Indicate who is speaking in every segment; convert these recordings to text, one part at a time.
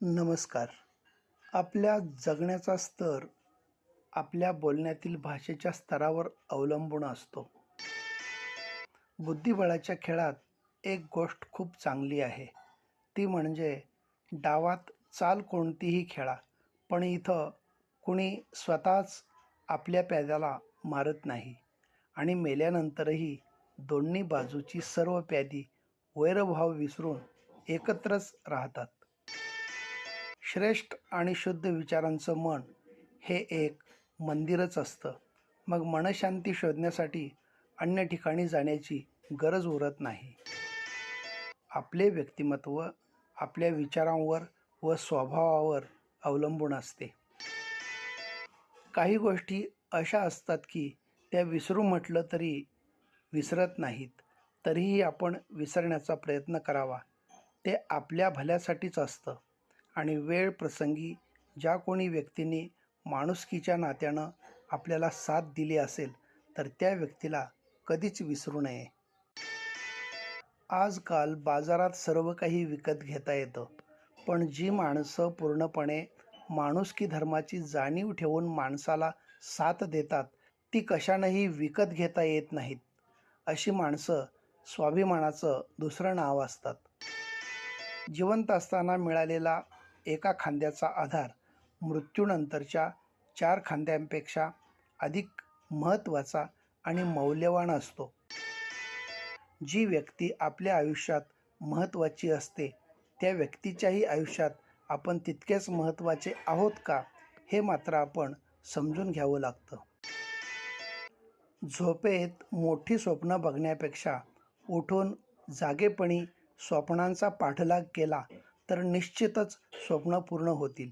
Speaker 1: नमस्कार. आपल्या जगण्याचा स्तर आपल्या बोलण्यातील भाषेच्या स्तरावर अवलंबून असतो. बुद्धिबळाच्या खेळात एक गोष्ट खूप चांगली आहे. ती म्हणजे डावात चाल कोणतीही खेळा, पण इथं कुणी स्वतःच आपल्या प्याद्याला मारत नाही आणि मेल्यानंतरही दोन्ही बाजूची सर्व प्यादी वैरभाव विसरून एकत्रच राहतात. श्रेष्ठ आणि शुद्ध विचारांचं मन हे एक मंदिरच असतं. मग मनशांती शोधण्यासाठी अन्य ठिकाणी जाण्याची गरज उरत नाही. आपले व्यक्तिमत्व आपल्या विचारांवर व स्वभावावर अवलंबून असते. काही गोष्टी अशा असतात की त्या विसरू म्हटलं तरी विसरत नाहीत. तरीही आपण विसरण्याचा प्रयत्न करावा. ते आपल्या भल्यासाठीच असतं आणि वेळ प्रसंगी ज्या कोणी व्यक्तींनी माणुसकीच्या नात्यानं आपल्याला साथ दिली असेल तर त्या व्यक्तीला कधीच विसरू नये. आजकाल बाजारात सर्व काही विकत घेता येतं, पण जी माणसं पूर्णपणे माणुसकी धर्माची जाणीव ठेवून माणसाला साथ देतात ती कशानंही विकत घेता येत नाहीत. अशी माणसं स्वाभिमानाचं दुसरं नाव असतात. जिवंत असताना मिळालेला एका खांद्याचा आधार मृत्यूनंतरच्या 4 खांद्यांपेक्षा अधिक महत्त्वाचा आणि मौल्यवान असतो. जी व्यक्ती आपल्या आयुष्यात महत्त्वाची असते त्या व्यक्तीच्याही आयुष्यात आपण तितकेच महत्त्वाचे आहोत का, हे मात्र आपण समजून घ्यावं लागतं. झोपेत मोठी स्वप्न बघण्यापेक्षा उठून जागेपणी स्वप्नांचा पाठलाग केला तर निश्चितच स्वप्न पूर्ण होतील.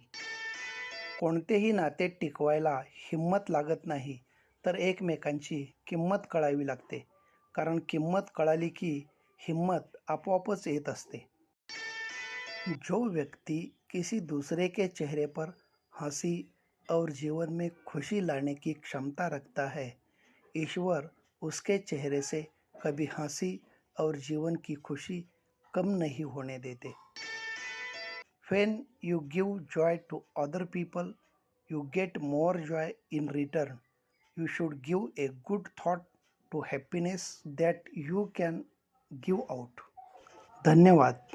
Speaker 1: कोणतेही नाते टिकवायला हिंमत लागत नाही, तर एकमेकांची किंमत कळावी लागते. कारण किंमत कळाली की हिम्मत आपोआपच येत असते. जो व्यक्ति किसी दूसरे के चेहरे पर हंसी और जीवन में खुशी लाने की क्षमता रखता है, ईश्वर उसके चेहरे से कभी हंसी और जीवन की खुशी कम नहीं होने देते. When you give joy to other people, you get more joy in return. You should give a good thought to happiness that you can give out. धन्यवाद.